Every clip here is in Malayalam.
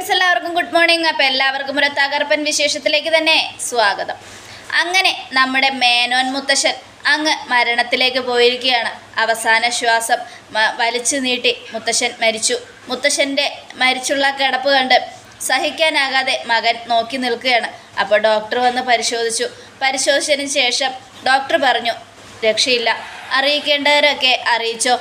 ഫ്രണ്ട്സ്, എല്ലാവർക്കും ഗുഡ് മോർണിംഗ്. അപ്പോൾ എല്ലാവർക്കും ഒരു തകർപ്പൻ വിശേഷത്തിലേക്ക് തന്നെ സ്വാഗതം. അങ്ങനെ നമ്മുടെ മേനോൻ മുത്തശ്ശൻ അങ്ങ് മരണത്തിലേക്ക് പോയിരിക്കുകയാണ്. അവസാന ശ്വാസം വലിച്ചു നീട്ടി മുത്തശ്ശൻ മരിച്ചു. മുത്തശ്ശൻ്റെ മരിച്ചുള്ള കിടപ്പ് കണ്ട് സഹിക്കാനാകാതെ മകൻ നോക്കി നിൽക്കുകയാണ്. അപ്പോൾ ഡോക്ടർ വന്ന് പരിശോധിച്ചതിന് ശേഷം ഡോക്ടർ പറഞ്ഞു, രക്ഷയില്ല, അറിയിക്കേണ്ടവരൊക്കെ അറിയിച്ചോ.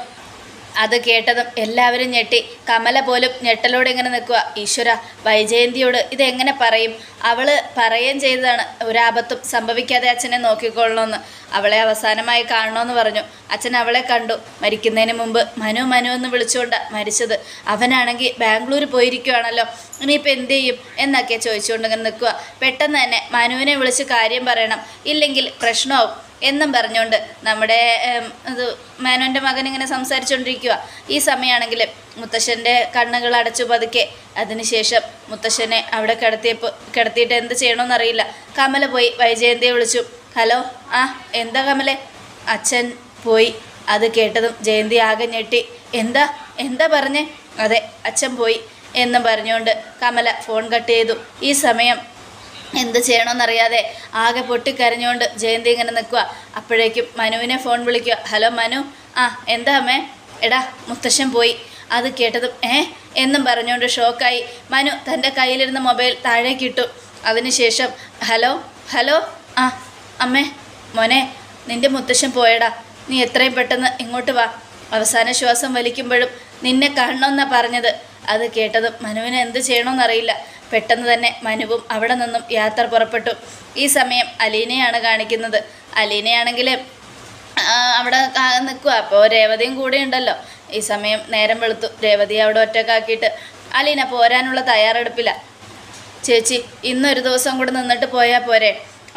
അത് കേട്ടതും എല്ലാവരും ഞെട്ടി. കമല പോലും ഞെട്ടലോടെ ഇങ്ങനെ നിൽക്കുക. ഈശ്വര, വൈജയന്തിയോട് ഇതെങ്ങനെ പറയും? അവൾ പറയുകയും ചെയ്തതാണ് ഒരാപത്തും സംഭവിക്കാതെ അച്ഛനെ നോക്കിക്കൊള്ളണമെന്ന്. അവളെ അവസാനമായി കാണണമെന്ന് പറഞ്ഞു. അച്ഛൻ അവളെ കണ്ടു. മരിക്കുന്നതിന് മുമ്പ് മനു എന്ന് വിളിച്ചുകൊണ്ട് മരിച്ചത്. അവനാണെങ്കിൽ ബാംഗ്ലൂർ പോയിരിക്കുകയാണല്ലോ, ഇനിയിപ്പോൾ എന്ത് ചെയ്യും എന്നൊക്കെ ചോദിച്ചുകൊണ്ട് ഇങ്ങനെ നിൽക്കുക. പെട്ടെന്ന് തന്നെ മനുവിനെ വിളിച്ച് കാര്യം പറയണം, ഇല്ലെങ്കിൽ പ്രശ്നമാവും എന്നും പറഞ്ഞുകൊണ്ട് നമ്മുടെ മേനോൻ്റെ മകൻ ഇങ്ങനെ സംസാരിച്ചുകൊണ്ടിരിക്കുക. ഈ സമയമാണെങ്കിൽ മുത്തശ്ശൻ്റെ കണ്ണുകൾ അടച്ചു പതുക്കെ. അതിനുശേഷം മുത്തശ്ശനെ അവിടെ കിടത്തിയിട്ട് എന്ത് ചെയ്യണമെന്നറിയില്ല. കമല പോയി വൈജയന്തിയെ വിളിച്ചു. ഹലോ, എന്താ കമലെ? അച്ഛൻ പോയി. അത് കേട്ടതും ജയന്തി ആകെ ഞെട്ടി. എന്താ പറഞ്ഞേ? അതെ, അച്ഛൻ പോയി എന്നും പറഞ്ഞുകൊണ്ട് കമല ഫോൺ കട്ട് ചെയ്തു. ഈ സമയം എന്ത് ചെയ്യണമെന്നറിയാതെ ആകെ പൊട്ടിക്കരഞ്ഞുകൊണ്ട് ജയന്തി ഇങ്ങനെ നിൽക്കുക. അപ്പോഴേക്കും മനുവിനെ ഫോൺ വിളിക്കുക. ഹലോ മനു, എന്താ അമ്മേ? എടാ, മുത്തശ്ശൻ പോയി. അത് കേട്ടതും എന്നും പറഞ്ഞുകൊണ്ട് ഷോക്കായി മനു തൻ്റെ കയ്യിലിരുന്ന മൊബൈൽ താഴേക്കിട്ടു. അതിനുശേഷം ഹലോ, അമ്മേ, മോനെ, നിൻ്റെ മുത്തശ്ശൻ പോയടാ. നീ എത്രയും പെട്ടെന്ന് ഇങ്ങോട്ട് വാ. അവസാന ശ്വാസം വലിക്കുമ്പോഴും നിന്നെ കാണണമെന്നാണ് പറഞ്ഞത്. അത് കേട്ടതും മനുവിന് എന്ത് ചെയ്യണമെന്നറിയില്ല. പെട്ടെന്ന് തന്നെ മനുവും അവിടെ നിന്നും യാത്ര പുറപ്പെട്ടു. ഈ സമയം അലീനയാണ് കാണിക്കുന്നത്. അലീനയാണെങ്കിൽ അവിടെ നിൽക്കുക. അപ്പോൾ രേവതിയും കൂടെ ഉണ്ടല്ലോ. ഈ സമയം നേരം വെളുത്തു. രേവതിയെ അവിടെ ഒറ്റക്കാക്കിയിട്ട് അലീന പോരാനുള്ള തയ്യാറെടുപ്പില്ല. ചേച്ചി, ഇന്നൊരു ദിവസം കൂടെ നിന്നിട്ട് പോയാൽ പോരെ?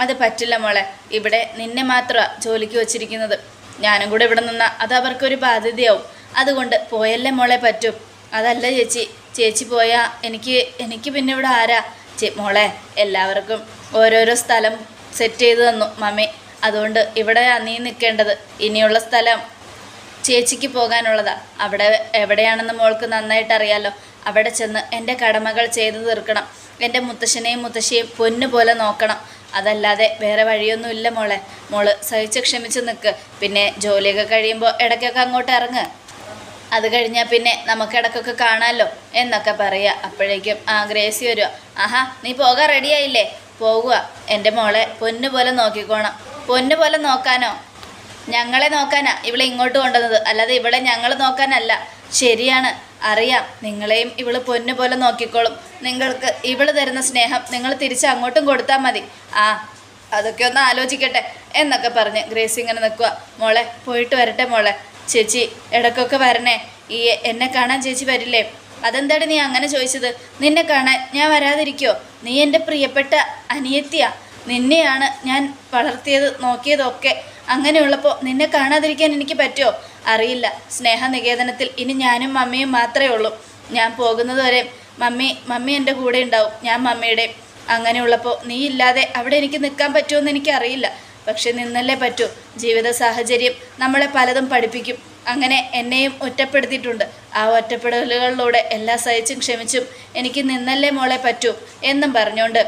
അത് പറ്റില്ല മോളെ, ഇവിടെ നിന്നെ മാത്രമാണ് ജോലിക്ക് വച്ചിരിക്കുന്നത്. ഞാനും കൂടെ ഇവിടെ നിന്നാൽ അത് അവർക്കൊരു ബാധ്യതയാവും. അതുകൊണ്ട് പോയല്ലേ മോളെ പറ്റൂ. അതല്ല ചേച്ചി പോയാൽ എനിക്ക് പിന്നെ ഇവിടെ ആരാ? മോളെ, എല്ലാവർക്കും ഓരോരോ സ്ഥലം സെറ്റ് ചെയ്ത് തന്നു മമ്മി. അതുകൊണ്ട് ഇവിടെ നീ നിൽക്കേണ്ടത്. ഇനിയുള്ള സ്ഥലം ചേച്ചിക്ക് പോകാനുള്ളതാണ്. അവിടെ എവിടെയാണെന്ന് മോൾക്ക് നന്നായിട്ട് അറിയാലോ. അവിടെ ചെന്ന് എൻ്റെ കടമകൾ ചെയ്തു തീർക്കണം. എൻ്റെ മുത്തശ്ശനെയും മുത്തശ്ശിയെയും പൊന്നുപോലെ നോക്കണം. അതല്ലാതെ വേറെ വഴിയൊന്നുമില്ല മോളെ. മോള് സഹിച്ച് ക്ഷമിച്ച് നിൽക്ക്. പിന്നെ ജോലിയൊക്കെ കഴിയുമ്പോൾ ഇടയ്ക്കൊക്കെ അങ്ങോട്ട് ഇറങ്ങ്. അത് കഴിഞ്ഞാൽ പിന്നെ നമുക്ക് ഇടയ്ക്കൊക്കെ കാണാമല്ലോ എന്നൊക്കെ പറയുക. അപ്പോഴേക്കും ഗ്രേസി വരുക. നീ പോകാൻ റെഡിയായില്ലേ? പോകുക. എൻ്റെ മോളെ പൊന്നുപോലെ നോക്കിക്കോണം. പൊന്നുപോലെ നോക്കാനോ? ഞങ്ങളെ നോക്കാനാ ഇവളെ ഇങ്ങോട്ട് കൊണ്ടുവന്നത്, അല്ലാതെ ഇവളെ ഞങ്ങൾ നോക്കാനല്ല. ശരിയാണ്, അറിയാം. നിങ്ങളെയും ഇവള് പൊന്നുപോലെ നോക്കിക്കോളും. നിങ്ങൾക്ക് ഇവള് തരുന്ന സ്നേഹം നിങ്ങൾ തിരിച്ച് അങ്ങോട്ടും കൊടുത്താൽ മതി. അതൊക്കെ ഒന്ന് ആലോചിക്കട്ടെ എന്നൊക്കെ പറഞ്ഞ് ഗ്രേസി ഇങ്ങനെ നിൽക്കുക. മോളെ, പോയിട്ട് വരട്ടെ മോളെ. ചേച്ചി ഇടയ്ക്കൊക്കെ വരണേ. എന്നെ കാണാൻ ചേച്ചി വരില്ലേ? അതെന്താണ് നീ അങ്ങനെ ചോദിച്ചത്? നിന്നെ കാണാൻ ഞാൻ വരാതിരിക്കോ? നീ എൻ്റെ പ്രിയപ്പെട്ട അനിയത്തിയാ. നിന്നെയാണ് ഞാൻ വളർത്തിയത്, നോക്കിയതൊക്കെ. അങ്ങനെയുള്ളപ്പോൾ നിന്നെ കാണാതിരിക്കാൻ എനിക്ക് പറ്റുമോ? അറിയില്ല. സ്നേഹനികേതനത്തിൽ ഇനി ഞാനും മമ്മിയും മാത്രമേ ഉള്ളൂ. ഞാൻ പോകുന്നത് വരെ മമ്മി എൻ്റെ കൂടെ ഉണ്ടാവും, ഞാൻ മമ്മിയുടെ. അങ്ങനെയുള്ളപ്പോൾ നീ ഇല്ലാതെ അവിടെ എനിക്ക് നിൽക്കാൻ പറ്റുമെന്ന് എനിക്കറിയില്ല. പക്ഷെ നിന്നല്ലേ പറ്റൂ. ജീവിത സാഹചര്യം നമ്മളെ പലതും പഠിപ്പിക്കും. അങ്ങനെ എന്നെയും ഒറ്റപ്പെടുത്തിയിട്ടുണ്ട്. ആ ഒറ്റപ്പെടലുകളിലൂടെ എല്ലാം സഹിച്ചും ക്ഷമിച്ചും എനിക്ക് നിന്നല്ലേ മോളെ പറ്റൂ എന്നും പറഞ്ഞുകൊണ്ട്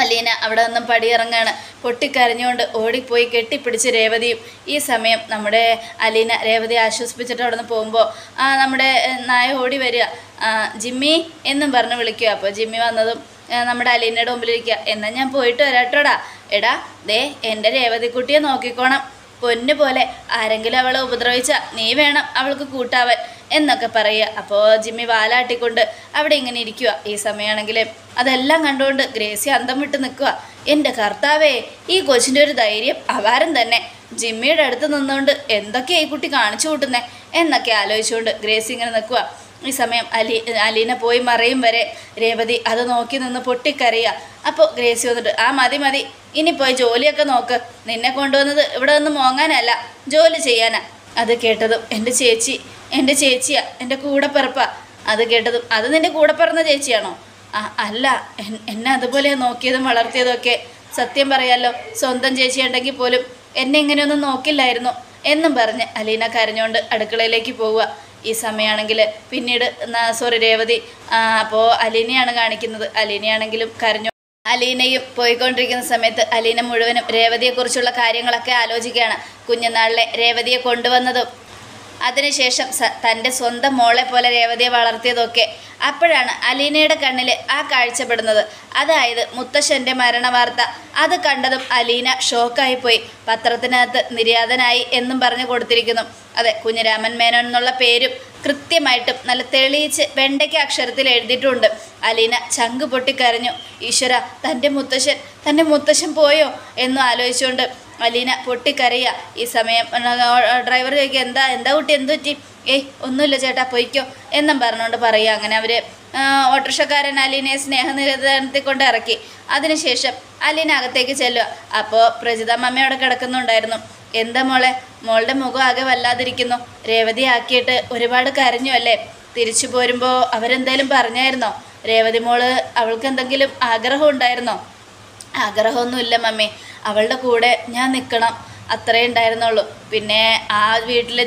അലീന അവിടെ നിന്നും പടിയിറങ്ങാണ്. പൊട്ടിക്കരഞ്ഞുകൊണ്ട് ഓടിപ്പോയി കെട്ടിപ്പിടിച്ച് രേവതിയും. ഈ സമയം നമ്മുടെ അലീന രേവതിയെ ആശ്വസിപ്പിച്ചിട്ട് അവിടെ നിന്ന് പോകുമ്പോൾ നമ്മുടെ നായ ഓടി വരിക. ജിമ്മി എന്നും പറഞ്ഞ് വിളിക്കുക. അപ്പോൾ ജിമ്മി വന്നതും നമ്മുടെ അലീനയുടെ മുമ്പിലിരിക്കുക. എന്നാൽ ഞാൻ പോയിട്ട് വരാട്ടോടാ. എടാ, ദേ എൻ്റെ രേവതിക്കുട്ടിയെ നോക്കിക്കോണം. പൊന്നു പോലെ. ആരെങ്കിലും അവളെ ഉപദ്രവിച്ചാൽ നീ വേണം അവൾക്ക് കൂട്ടാവാൻ എന്നൊക്കെ പറയുക. അപ്പോൾ ജിമ്മി വാലാട്ടിക്കൊണ്ട് അവിടെ ഇങ്ങനെ ഇരിക്കുക. ഈ സമയമാണെങ്കിൽ അതെല്ലാം കണ്ടുകൊണ്ട് ഗ്രേസി അന്തം വിട്ട് നിൽക്കുക. എൻ്റെ കർത്താവേ, ഈ കൊച്ചിൻ്റെ ഒരു ധൈര്യം അപാരം തന്നെ. ജിമ്മിയുടെ അടുത്ത് നിന്നുകൊണ്ട് എന്തൊക്കെയാണ് ഈ കുട്ടി കാണിച്ചു കൂട്ടുന്നേ എന്നൊക്കെ ആലോചിച്ചുകൊണ്ട് ഗ്രേസി ഇങ്ങനെ നിൽക്കുക. ഈ സമയം അലീന പോയി മറയും വരെ രേവതി അത് നോക്കി നിന്ന് പൊട്ടിക്കരയുക. അപ്പോൾ ഗ്രേസി വന്നിട്ട് മതി, ഇനി പോയി ജോലിയൊക്കെ നോക്ക്. നിന്നെ കൊണ്ടുവന്നത് ഇവിടെ നിന്ന് മോങ്ങാനല്ല, ജോലി ചെയ്യാനാ. അത് കേട്ടതും എൻ്റെ ചേച്ചിയാ, എൻ്റെ കൂടെ പിറപ്പാ. അത് കേട്ടതും അത് നിൻ്റെ കൂടെ പിറന്ന ചേച്ചിയാണോ? അല്ല, എന്നെ അതുപോലെയാണ് നോക്കിയതും വളർത്തിയതൊക്കെ. സത്യം പറയാലോ, സ്വന്തം ചേച്ചിയുണ്ടെങ്കിൽ പോലും എന്നെ ഇങ്ങനെയൊന്നും നോക്കില്ലായിരുന്നു എന്നും പറഞ്ഞ് അലീന കരഞ്ഞുകൊണ്ട് അടുക്കളയിലേക്ക് പോവുക. ഈ സമയമാണെങ്കിൽ പിന്നീട് രേവതി അപ്പോൾ അലീനയാണ് കാണിക്കുന്നത്. അലീനയാണെങ്കിലും കരഞ്ഞു. അലീനയും പോയിക്കൊണ്ടിരിക്കുന്ന സമയത്ത് അലീന മുഴുവനും രേവതിയെക്കുറിച്ചുള്ള കാര്യങ്ങളൊക്കെ ആലോചിക്കുകയാണ്. കുഞ്ഞുനാളിലെ രേവതിയെ കൊണ്ടുവന്നതും അതിനുശേഷം തൻ്റെ സ്വന്തം മോളെ പോലെ രേവതിയെ വളർത്തിയതൊക്കെ. അപ്പോഴാണ് അലീനയുടെ കണ്ണിൽ ആ കാഴ്ചപ്പെടുന്നത്. അതായത് മുത്തശ്ശൻ്റെ മരണവാർത്ത. അത് കണ്ടതും അലീന ഷോക്കായിപ്പോയി. പത്രത്തിനകത്ത് നിര്യാതനായി എന്നും പറഞ്ഞു കൊടുത്തിരിക്കുന്നു. അതെ, കുഞ്ഞിരാമൻ മേനോൻ എന്നുള്ള പേരും കൃത്യമായിട്ടും നല്ല തെളിയിച്ച് വെണ്ടയ്ക്ക അക്ഷരത്തിൽ എഴുതിയിട്ടുണ്ട്. അലീന ചങ്ക് പൊട്ടിക്കരഞ്ഞു. ഈശ്വര, തൻ്റെ മുത്തശ്ശൻ പോയോ എന്നും ആലോചിച്ചുകൊണ്ട് അലീന പൊട്ടിക്കരയുക. ഈ സമയം ഡ്രൈവർ ചോദിക്കുക, എന്താ കുട്ടി, എന്തു പറ്റി? ഒന്നുമില്ല ചേട്ടാ, പൊയ്ക്കോ എന്നും പറഞ്ഞുകൊണ്ട് പറയുക. അങ്ങനെ അവർ ഓട്ടോറിക്ഷക്കാരൻ അലീനയെ സ്നേഹനിരതനത്തിൽ കൊണ്ട് ഇറക്കി. അതിനുശേഷം അലീന അകത്തേക്ക് ചെല്ലുക. അപ്പോൾ പ്രജിത മമ്മ അവിടെ കിടക്കുന്നുണ്ടായിരുന്നു. എന്താ മോളുടെ മുഖം ആകെ വല്ലാതിരിക്കുന്നു. രേവതി ആക്കിയിട്ട് ഒരുപാട് കരഞ്ഞു അല്ലേ? തിരിച്ചു പോരുമ്പോൾ അവരെന്തെങ്കിലും പറഞ്ഞായിരുന്നോ? രേവതി മോള് അവൾക്ക് എന്തെങ്കിലും ആഗ്രഹം ഉണ്ടായിരുന്നോ? ആഗ്രഹമൊന്നുമില്ല മമ്മി, അവളുടെ കൂടെ ഞാൻ നിൽക്കണം, അത്രേ ഉണ്ടായിരുന്നുള്ളൂ. പിന്നെ ആ വീട്ടിലെ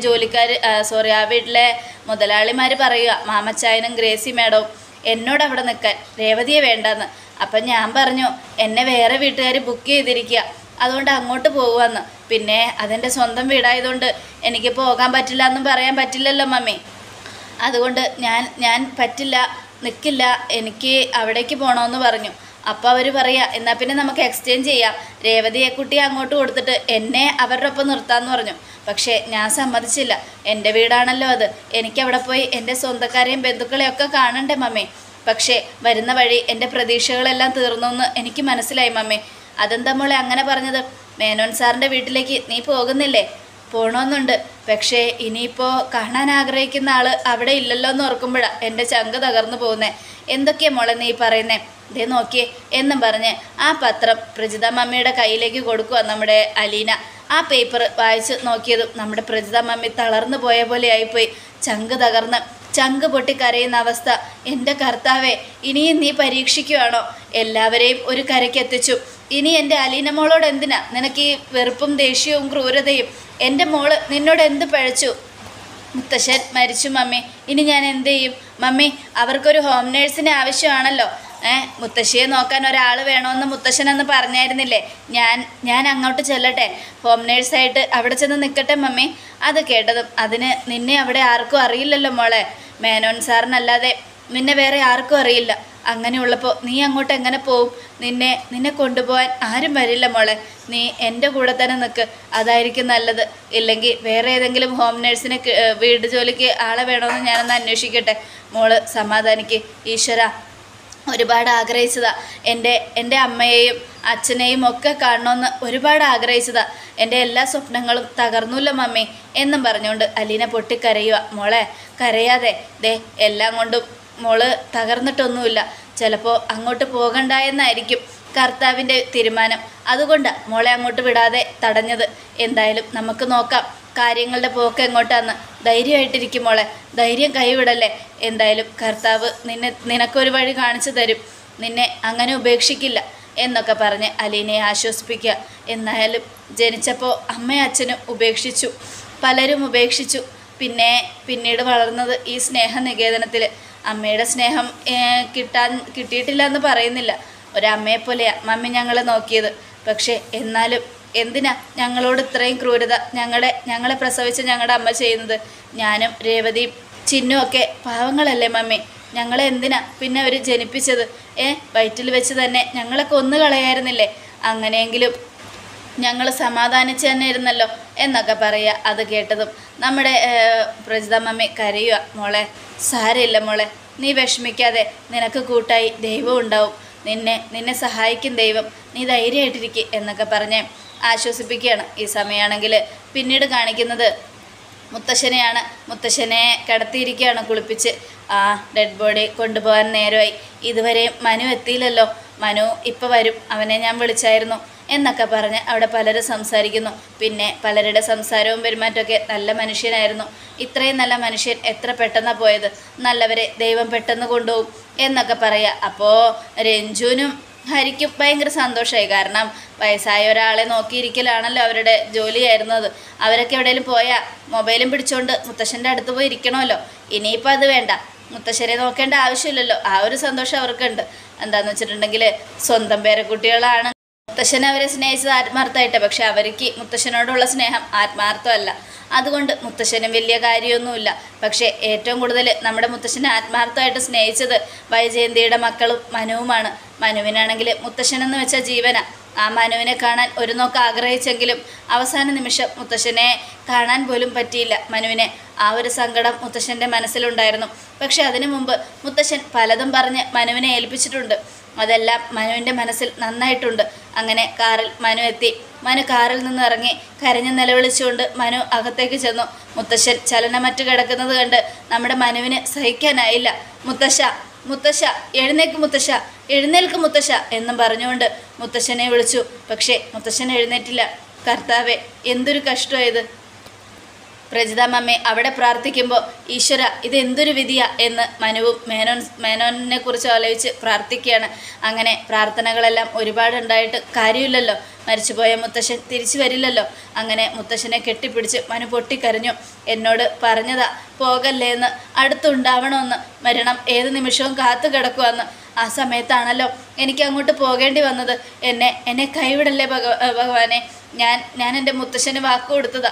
ആ വീട്ടിലെ മുതലാളിമാർ പറയുക, മാമച്ചായനും ഗ്രേസി മേഡവും എന്നോട് അവിടെ നിൽക്കാൻ, രേവതിയെ വേണ്ടെന്ന്. അപ്പം ഞാൻ പറഞ്ഞു, എന്നെ വേറെ വീട്ടുകാർ ബുക്ക് ചെയ്തിരിക്കുക, അതുകൊണ്ട് അങ്ങോട്ട് പോകുമെന്ന്. പിന്നെ അതെൻ്റെ സ്വന്തം വീടായതുകൊണ്ട് എനിക്ക് പോകാൻ പറ്റില്ല എന്നും പറയാൻ പറ്റില്ലല്ലോ മമ്മി. അതുകൊണ്ട് ഞാൻ പറ്റില്ല, നിൽക്കില്ല, എനിക്ക് അവിടേക്ക് പോകണമെന്ന് പറഞ്ഞു. അപ്പോൾ അവർ പറയുക, എന്നാൽ പിന്നെ നമുക്ക് എക്സ്ചേഞ്ച് ചെയ്യാം, രേവതിയെ കുട്ടിയെ അങ്ങോട്ട് കൊടുത്തിട്ട് എന്നെ അവരുടെ ഒപ്പം നിർത്താമെന്ന് പറഞ്ഞു. പക്ഷേ ഞാൻ സമ്മതിച്ചില്ല. എൻ്റെ വീടാണല്ലോ അത്, എനിക്കവിടെ പോയി എൻ്റെ സ്വന്തക്കാരെയും ബന്ധുക്കളെയൊക്കെ കാണണ്ടേ മമ്മി. പക്ഷേ വരുന്ന വഴി എൻ്റെ പ്രതീക്ഷകളെല്ലാം തീർന്നു എന്ന് എനിക്ക് മനസ്സിലായി മമ്മി. അതെന്താ മോളെ അങ്ങനെ പറഞ്ഞത്? മേനോൻ സാറിൻ്റെ വീട്ടിലേക്ക് നീ പോകുന്നില്ലേ? പോകണമെന്നുണ്ട്, പക്ഷേ ഇനിയിപ്പോൾ കാണാൻ ആഗ്രഹിക്കുന്ന ആൾ അവിടെ ഇല്ലല്ലോ എന്ന് ഓർക്കുമ്പോഴാണ് എൻ്റെ ചങ്ക് തകർന്നു പോകുന്നത്. എന്തൊക്കെയാ മോളെ നീ പറയുന്നേ? ദേ നോക്കിയേ എന്നും പറഞ്ഞ് ആ പത്രം പ്രജിത മമ്മിയുടെ കയ്യിലേക്ക് കൊടുക്കുക നമ്മുടെ അലീന. ആ പേപ്പർ വായിച്ച് നോക്കിയതും നമ്മുടെ പ്രജിത മമ്മി തളർന്നു പോയ പോലെ ആയിപ്പോയി. ചങ്ക് തകർന്ന് ചങ്ക് പൊട്ടിക്കരയുന്ന അവസ്ഥ. എൻ്റെ കർത്താവേ, ഇനിയും നീ പരീക്ഷിക്കുകയാണോ? എല്ലാവരെയും ഒരു കരയ്ക്കെത്തിച്ചു. ഇനി എൻ്റെ അലീന മോളോട് എന്തിനാ നിനക്ക് ഈ വെറുപ്പും ദേഷ്യവും ക്രൂരതയും? എൻ്റെ മോള് നിന്നോട് എന്ത് പഴച്ചു? മുത്തശ്ശൻ മരിച്ചു മമ്മി, ഇനി ഞാൻ എന്ത് ചെയ്യും മമ്മി? അവർക്കൊരു ഹോം നേഴ്സിനെ ആവശ്യമാണല്ലോ. മുത്തശ്ശിയെ നോക്കാൻ ഒരാൾ വേണമെന്ന് മുത്തശ്ശനെന്ന് പറഞ്ഞായിരുന്നില്ലേ? ഞാൻ അങ്ങോട്ട് ചെല്ലട്ടെ, ഹോം നേഴ്സായിട്ട് അവിടെ ചെന്ന് നിൽക്കട്ടെ മമ്മി. അത് കേട്ടതും അതിന് നിന്നെ അവിടെ ആർക്കും അറിയില്ലല്ലോ മോളെ. മേനോൻ സാറിനല്ലാതെ നിന്നെ വേറെ ആർക്കും അറിയില്ല. അങ്ങനെയുള്ളപ്പോൾ നീ അങ്ങോട്ട് എങ്ങനെ പോവും? നിന്നെ കൊണ്ടുപോകാൻ ആരും വരില്ല മോളെ. നീ എൻ്റെ കൂടെ തന്നെ നിൽക്ക്, അതായിരിക്കും നല്ലത്. ഇല്ലെങ്കിൽ വേറെ ഏതെങ്കിലും ഹോം നേഴ്സിനെ വീട് ജോലിക്ക് ആളെ വേണമെന്ന് ഞാനൊന്ന് അന്വേഷിക്കട്ടെ. മോള് സമാധാനിക്ക്. ഈശ്വര, ഒരുപാട് ആഗ്രഹിച്ചതാ എൻ്റെ അമ്മയെയും അച്ഛനെയും ഒക്കെ കാണണമെന്ന് ഒരുപാട് ആഗ്രഹിച്ചതാ. എൻ്റെ എല്ലാ സ്വപ്നങ്ങളും തകർന്നുല്ലോ മമ്മി എന്നും പറഞ്ഞുകൊണ്ട് അലീന പൊട്ടിക്കരയുക. മോളെ കരയാതെ, ദേ എല്ലാം കൊണ്ടും മോള് തകർന്നിട്ടൊന്നുമില്ല. ചിലപ്പോൾ അങ്ങോട്ട് പോകണ്ടായെന്നായിരിക്കും കർത്താവിൻ്റെ തീരുമാനം. അതുകൊണ്ടാണ് മോളെ അങ്ങോട്ട് വിടാതെ തടഞ്ഞത്. എന്തായാലും നമുക്ക് നോക്കാം കാര്യങ്ങളുടെ പോക്ക് എങ്ങോട്ടാന്ന്. ധൈര്യമായിട്ടിരിക്കും മോളെ, ധൈര്യം കൈവിടല്ലേ. എന്തായാലും കർത്താവ് നിനക്കൊരു വഴി കാണിച്ചു തരും, നിന്നെ അങ്ങനെ ഉപേക്ഷിക്കില്ല എന്നൊക്കെ പറഞ്ഞ് അലീനയെ ആശ്വസിപ്പിക്കുക. എന്നായാലും ജനിച്ചപ്പോൾ അമ്മയും അച്ഛനും ഉപേക്ഷിച്ചു, പലരും ഉപേക്ഷിച്ചു. പിന്നീട് വളർന്നത് ഈ സ്നേഹനികേതനത്തിൽ. അമ്മയുടെ സ്നേഹം കിട്ടിയിട്ടില്ല എന്ന് പറയുന്നില്ല, ഒരമ്മയെപ്പോലെയാണ് മമ്മി ഞങ്ങളെ നോക്കിയത്. പക്ഷേ എന്നാലും എന്തിനാ ഞങ്ങളോട് ഇത്രയും ക്രൂരത ഞങ്ങളെ പ്രസവിച്ച ഞങ്ങളുടെ അമ്മ ചെയ്യുന്നത്? ഞാനും രേവതിയും ചിന്നും ഒക്കെ പാവങ്ങളല്ലേ മമ്മി? ഞങ്ങളെ എന്തിനാ പിന്നെ അവർ ജനിപ്പിച്ചത്? വയറ്റിൽ വെച്ച് തന്നെ ഞങ്ങളെ കൊന്നു കളയായിരുന്നില്ലേ? അങ്ങനെയെങ്കിലും ഞങ്ങൾ സമാധാനിച്ച് തന്നെ ഇരുന്നല്ലോ എന്നൊക്കെ പറയുക. അത് കേട്ടതും നമ്മുടെ പ്രജിത മമ്മി കരയുക. മോളെ സാരമില്ല മോളെ, നീ വിഷമിക്കാതെ, നിനക്ക് കൂട്ടായി ദൈവം ഉണ്ടാവും, നിന്നെ സഹായിക്കും ദൈവം, നീ ധൈര്യമായിട്ടിരിക്കുക എന്നൊക്കെ പറഞ്ഞ് ആശ്വസിപ്പിക്കുകയാണ്. ഈ സമയമാണെങ്കിൽ പിന്നീട് കാണിക്കുന്നത് മുത്തശ്ശനെയാണ്. മുത്തശ്ശനെ കിടത്തിയിരിക്കുകയാണ് കുളിപ്പിച്ച്. ആ ഡെഡ് ബോഡി കൊണ്ടുപോകാൻ നേരമായി. ഇതുവരെയും മനു എത്തിയില്ലല്ലോ. മനു ഇപ്പോൾ വരും, അവനെ ഞാൻ വിളിച്ചായിരുന്നു എന്നൊക്കെ പറഞ്ഞ് അവിടെ പലരും സംസാരിക്കുന്നു. പിന്നെ പലരുടെ സംസാരവും പെരുമാറ്റമൊക്കെ നല്ല മനുഷ്യനായിരുന്നു. ഇത്രയും നല്ല മനുഷ്യൻ എത്ര പെട്ടെന്നാണ് പോയത്? നല്ലവരെ ദൈവം പെട്ടെന്ന് കൊണ്ടുപോകും എന്നൊക്കെ പറയുക. അപ്പോൾ രഞ്ജുവിനും ഹരിക്കും ഭയങ്കര സന്തോഷമായി. കാരണം വയസ്സായ ഒരാളെ നോക്കിയിരിക്കലാണല്ലോ അവരുടെ ജോലിയായിരുന്നത്. അവരൊക്കെ എവിടെയെങ്കിലും പോയാൽ മൊബൈലും പിടിച്ചുകൊണ്ട് മുത്തശ്ശൻ്റെ അടുത്ത് പോയി ഇരിക്കണമല്ലോ. ഇനിയിപ്പോൾ അത് വേണ്ട, മുത്തശ്ശനെ നോക്കേണ്ട ആവശ്യമില്ലല്ലോ. ആ ഒരു സന്തോഷം അവർക്കുണ്ട്. എന്താണെന്ന് വെച്ചിട്ടുണ്ടെങ്കിൽ സ്വന്തം പേരക്കുട്ടികളാണ്. മുത്തശ്ശൻ അവരെ സ്നേഹിച്ചത് ആത്മാർത്ഥമായിട്ട്, പക്ഷെ അവർക്ക് മുത്തശ്ശനോടുള്ള സ്നേഹം ആത്മാർത്ഥമല്ല. അതുകൊണ്ട് മുത്തശ്ശനും വലിയ കാര്യമൊന്നുമില്ല. പക്ഷേ ഏറ്റവും കൂടുതൽ നമ്മുടെ മുത്തശ്ശനെ ആത്മാർത്ഥമായിട്ട് സ്നേഹിച്ചത് വൈജയന്തിയുടെ മക്കളും മനുവുമാണ്. മനുവിനാണെങ്കിൽ മുത്തശ്ശനെന്ന് വെച്ച ജീവന. ആ മനുവിനെ കാണാൻ ഒരു നോക്ക് ആഗ്രഹിച്ചെങ്കിലും അവസാന നിമിഷം മുത്തശ്ശനെ കാണാൻ പോലും പറ്റിയില്ല മനുവിനെ. ആ ഒരു സങ്കടം മുത്തശ്ശൻ്റെ മനസ്സിലുണ്ടായിരുന്നു. പക്ഷെ അതിനു മുമ്പ് മുത്തശ്ശൻ പലതും പറഞ്ഞ് മനുവിനെ ഏൽപ്പിച്ചിട്ടുണ്ട്. അതെല്ലാം മനുവിൻ്റെ മനസ്സിൽ നന്നായിട്ടുണ്ട്. അങ്ങനെ കാറിൽ മനു എത്തി. മനു കാറിൽ നിന്ന് ഇറങ്ങി കരഞ്ഞ് നിലവിളിച്ചുകൊണ്ട് മനു അകത്തേക്ക് ചെന്നു. മുത്തശ്ശൻ ചലനമറ്റ് കിടക്കുന്നത് കണ്ട് നമ്മുടെ മനുവിന് സഹിക്കാനായില്ല. മുത്തശ്ശ, മുത്തശ്ശ, എഴുന്നേക്ക് മുത്തശ്ശ, എഴുന്നേൽക്ക് മുത്തശ്ശ എന്നും പറഞ്ഞുകൊണ്ട് മുത്തശ്ശനെ വിളിച്ചു. പക്ഷേ മുത്തശ്ശൻ എഴുന്നേറ്റില്ല. കർത്താവേ, എന്തൊരു കഷ്ടമായത്. പ്രജിത മമ്മി അവിടെ പ്രാർത്ഥിക്കുമ്പോൾ ഈശ്വര, ഇത് എന്തൊരു വിധിയാ എന്ന് മനുവും മേനോനെ കുറിച്ച് ആലോചിച്ച് പ്രാർത്ഥിക്കുകയാണ്. അങ്ങനെ പ്രാർത്ഥനകളെല്ലാം ഒരുപാടുണ്ടായിട്ട് കാര്യമില്ലല്ലോ. മരിച്ചുപോയ മുത്തശ്ശൻ തിരിച്ചു വരില്ലല്ലോ. അങ്ങനെ മുത്തശ്ശനെ കെട്ടിപ്പിടിച്ച് മനു പൊട്ടിക്കരഞ്ഞു. എന്നോട് പറഞ്ഞതാ പോകല്ലേ എന്ന്, അടുത്തുണ്ടാവണമെന്ന്. മരണം ഏത് നിമിഷവും കാത്തു കിടക്കുവാന്ന്. ആ സമയത്താണല്ലോ എനിക്ക് അങ്ങോട്ട് പോകേണ്ടി വന്നത്. എന്നെ കൈവിടല്ലേ ഭഗവാനെ. ഞാൻ എൻ്റെ മുത്തശ്ശന് വാക്ക് കൊടുത്തതാ.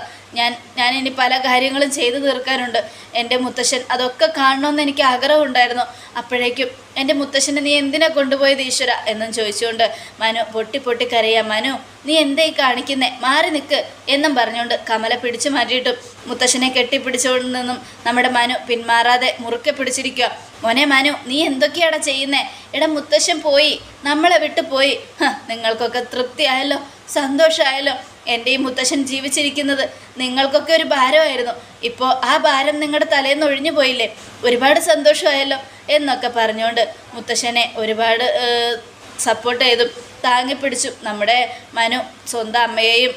ഞാൻ ഇനി പല കാര്യങ്ങളും ചെയ്തു തീർക്കാനുണ്ട്. എൻ്റെ മുത്തശ്ശൻ അതൊക്കെ കാണണമെന്ന് എനിക്ക് ആഗ്രഹമുണ്ടായിരുന്നു. അപ്പോഴേക്കും എൻ്റെ മുത്തശ്ശനെ നീ എന്തിനാ കൊണ്ടുപോയത് ഈശ്വര എന്നും ചോദിച്ചുകൊണ്ട് മനു പൊട്ടി കരയാം. മനു, നീ എന്തായി കാണിക്കുന്നേ, മാറി നിൽക്ക് എന്നും പറഞ്ഞുകൊണ്ട് കമല പിടിച്ചു മാറ്റിയിട്ടും മുത്തശ്ശനെ കെട്ടിപ്പിടിച്ചുകൊണ്ട് നിന്നും നമ്മുടെ മനു പിന്മാറാതെ മുറുക്കെ പിടിച്ചിരിക്കുക. മോനെ മനു, നീ എന്തൊക്കെയാടാ ചെയ്യുന്നേ? എടാ മുത്തശ്ശൻ പോയി, നമ്മളെ വിട്ടു പോയി. നിങ്ങൾക്കൊക്കെ തൃപ്തിയായല്ലോ, സന്തോഷമായല്ലോ. എൻ്റെ ഈ മുത്തശ്ശൻ ജീവിച്ചിരിക്കുന്നത് നിങ്ങൾക്കൊക്കെ ഒരു ഭാരമായിരുന്നു. ഇപ്പോൾ ആ ഭാരം നിങ്ങളുടെ തലേന്ന് ഒഴിഞ്ഞു പോയില്ലേ, ഒരുപാട് സന്തോഷമായല്ലോ എന്നൊക്കെ പറഞ്ഞുകൊണ്ട് മുത്തശ്ശനെ ഒരുപാട് സപ്പോർട്ട് ചെയ്തും താങ്ങിപ്പിടിച്ചു നമ്മുടെ മനു. സ്വന്തം അമ്മയെയും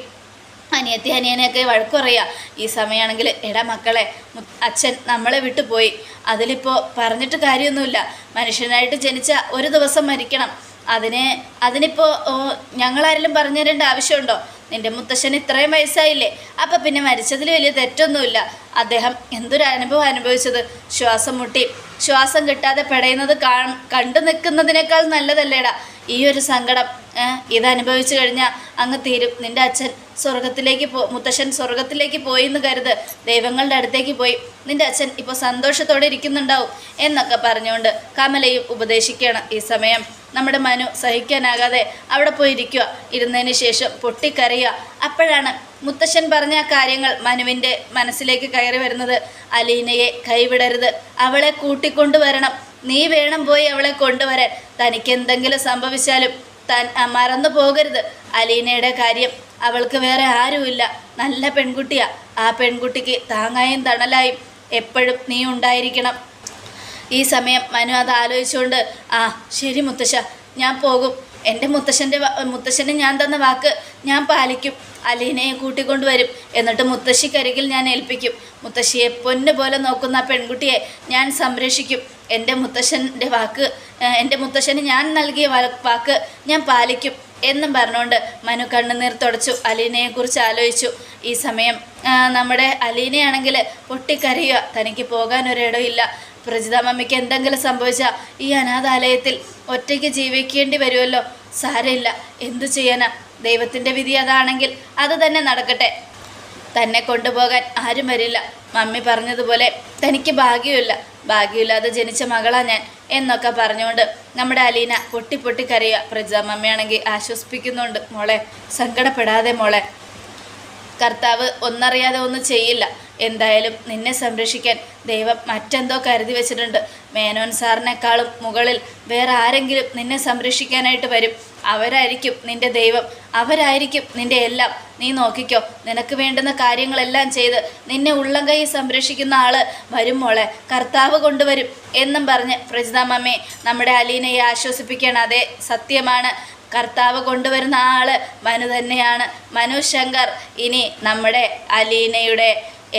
അനിയനെയൊക്കെ വഴക്കു പറയുക. ഈ സമയമാണെങ്കിൽ എടാ മക്കളെ, അച്ഛൻ നമ്മളെ വിട്ടു പോയി, അതിലിപ്പോൾ പറഞ്ഞിട്ട് കാര്യമൊന്നുമില്ല. മനുഷ്യനായിട്ട് ജനിച്ച ഒരു ദിവസം മരിക്കണം. അതിനിപ്പോൾ ഞങ്ങളാരെങ്കിലും പറഞ്ഞു തരേണ്ട ആവശ്യമുണ്ടോ? നിൻ്റെ മുത്തശ്ശന് ഇത്രയും വയസ്സായില്ലേ, അപ്പം പിന്നെ മരിച്ചതിൽ വലിയ തെറ്റൊന്നുമില്ല. അദ്ദേഹം എന്തൊരു അനുഭവം അനുഭവിച്ചത്. ശ്വാസം മുട്ടി ശ്വാസം കിട്ടാതെ പെടയുന്നത് കണ്ടു നിൽക്കുന്നതിനേക്കാൾ നല്ലതല്ലേടാ ഈ ഒരു സങ്കടം. ഇതനുഭവിച്ചു കഴിഞ്ഞാൽ അങ്ങ് തീരും. നിൻ്റെ അച്ഛൻ മുത്തശ്ശൻ സ്വർഗത്തിലേക്ക് പോയി എന്ന് കരുത്. ദൈവങ്ങളുടെ അടുത്തേക്ക് പോയി. നിൻ്റെ അച്ഛൻ ഇപ്പോൾ സന്തോഷത്തോടെ ഇരിക്കുന്നുണ്ടാവും എന്നൊക്കെ പറഞ്ഞുകൊണ്ട് കമലയും ഉപദേശിക്കുകയാണ്. ഈ സമയം നമ്മുടെ മനു സഹിക്കാനാകാതെ അവിടെ പോയി ഇരിക്കുക. ഇരുന്നതിന് ശേഷം പൊട്ടിക്കരയുക. അപ്പോഴാണ് മുത്തശ്ശൻ പറഞ്ഞ കാര്യങ്ങൾ മനുവിൻ്റെ മനസ്സിലേക്ക് കയറി വരുന്നത്. അലീനയെ കൈവിടരുത്, അവളെ കൂട്ടിക്കൊണ്ടുവരണം. നീ വേണം പോയി അവളെ കൊണ്ടുവരാൻ. തനിക്ക് എന്തെങ്കിലും സംഭവിച്ചാലും മറന്നു പോകരുത് അലീനയുടെ കാര്യം. അവൾക്ക് വേറെ ആരുമില്ല. നല്ല പെൺകുട്ടിയാ. ആ പെൺകുട്ടിക്ക് താങ്ങായും തണലായും എപ്പോഴും നീ ഉണ്ടായിരിക്കണം. ഈ സമയം മനു അത് ആലോചിച്ചുകൊണ്ട് ശരി മുത്തശ്ശ, ഞാൻ പോകും. എൻ്റെ മുത്തശ്ശന് ഞാൻ തന്ന വാക്ക് ഞാൻ പാലിക്കും. അലീനയെ കൂട്ടിക്കൊണ്ടുവരും. എന്നിട്ട് മുത്തശ്ശിക്കരികിൽ ഞാൻ ഏൽപ്പിക്കും. മുത്തശ്ശിയെ പൊന്നു പോലെ നോക്കുന്ന പെൺകുട്ടിയെ ഞാൻ സംരക്ഷിക്കും. എൻ്റെ മുത്തശ്ശന് ഞാൻ നൽകിയ വാക്ക് ഞാൻ പാലിക്കും എന്നും പറഞ്ഞുകൊണ്ട് മനു കണ്ണുനീർ തുടച്ചു. അലീനയെക്കുറിച്ച് ആലോചിച്ചു. ഈ സമയം നമ്മുടെ അലീനയാണെങ്കിൽ പൊട്ടിക്കരയുക. തനിക്ക് പോകാനൊരിടമില്ല. പ്രജിത മമ്മിക്ക് എന്തെങ്കിലും സംഭവിച്ചാൽ ഈ അനാഥാലയത്തിൽ ഒറ്റയ്ക്ക് ജീവിക്കേണ്ടി വരുമല്ലോ. സാരമില്ല, എന്തു ചെയ്യാനാ? ദൈവത്തിൻ്റെ വിധി അതാണെങ്കിൽ അത് തന്നെ നടക്കട്ടെ. തന്നെ കൊണ്ടുപോകാൻ ആരും വരില്ല. മമ്മി പറഞ്ഞതുപോലെ തനിക്ക് ഭാഗ്യമില്ലാതെ ജനിച്ച മകളാ ഞാൻ എന്നൊക്കെ പറഞ്ഞുകൊണ്ട് നമ്മുടെ അലീന പൊട്ടിക്കരയുക. പ്രജിത മമ്മിയാണെങ്കിൽ ആശ്വസിപ്പിക്കുന്നുണ്ട്. മോളെ, സങ്കടപ്പെടാതെ മോളെ, കർത്താവ് ഒന്നറിയാതെ ഒന്നും ചെയ്യില്ല. എന്തായാലും നിന്നെ സംരക്ഷിക്കാൻ ദൈവം മറ്റെന്തോ കരുതി വെച്ചിട്ടുണ്ട്. മേനോൻ സാറിനേക്കാളും മുകളിൽ വേറെ ആരെങ്കിലും നിന്നെ സംരക്ഷിക്കാനായിട്ട് വരും. അവരായിരിക്കും നിൻ്റെ ദൈവം, അവരായിരിക്കും നിൻ്റെ എല്ലാം. നീ നോക്കിക്കോ, നിനക്ക് വേണ്ടുന്ന കാര്യങ്ങളെല്ലാം ചെയ്ത് നിന്നെ ഉള്ളം കൈ സംരക്ഷിക്കുന്ന ആള് വരും മോളെ, കർത്താവ് കൊണ്ടുവരും എന്നും പറഞ്ഞ് പ്രജിത മമ്മി നമ്മുടെ അലീനയെ ആശ്വസിപ്പിക്കുകയാണ്. അതെ, സത്യമാണ്. കർത്താവ് കൊണ്ടുവരുന്ന ആള് മനു തന്നെയാണ്, മനു ശങ്കർ. ഇനി നമ്മുടെ അലീനയുടെ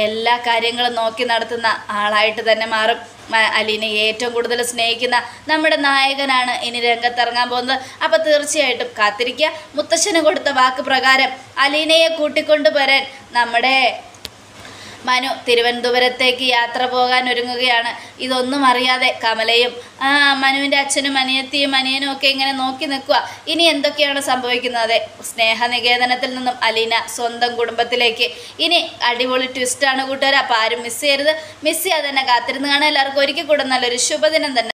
എല്ലാ കാര്യങ്ങളും നോക്കി നടത്തുന്ന ആളായിട്ട് തന്നെ മാറും. അലീനയെ ഏറ്റവും കൂടുതൽ സ്നേഹിക്കുന്ന നമ്മുടെ നായകനാണ് ഇനി രംഗത്തിറങ്ങാൻ പോകുന്നത്. അപ്പോൾ തീർച്ചയായിട്ടും കാത്തിരിക്കുക. മുത്തശ്ശന് കൊടുത്ത വാക്ക് പ്രകാരം അലീനയെ കൂട്ടിക്കൊണ്ടു വരാൻ നമ്മുടെ മനു തിരുവനന്തപുരത്തേക്ക് യാത്ര പോകാൻ ഒരുങ്ങുകയാണ്. ഇതൊന്നും അറിയാതെ കമലയും മനുവിൻ്റെ അച്ഛനും അനിയത്തിയും അനിയനും ഒക്കെ ഇങ്ങനെ നോക്കി നിൽക്കുക. ഇനി എന്തൊക്കെയാണ് സംഭവിക്കുന്നത്? സ്നേഹനികേതനത്തിൽ നിന്നും അലീന സ്വന്തം കുടുംബത്തിലേക്ക്. ഇനി അടിപൊളി ട്വിസ്റ്റാണ് കൂട്ടുകാർ. അപ്പോൾ ആരും മിസ് ചെയ്യരുത്. മിസ് ചെയ്യാതെ തന്നെ കാത്തിരുന്ന് കാണാൻ എല്ലാവർക്കും ഒരിക്കൽ കൂടെ നല്ലൊരു ശുഭദിനം തന്നെ.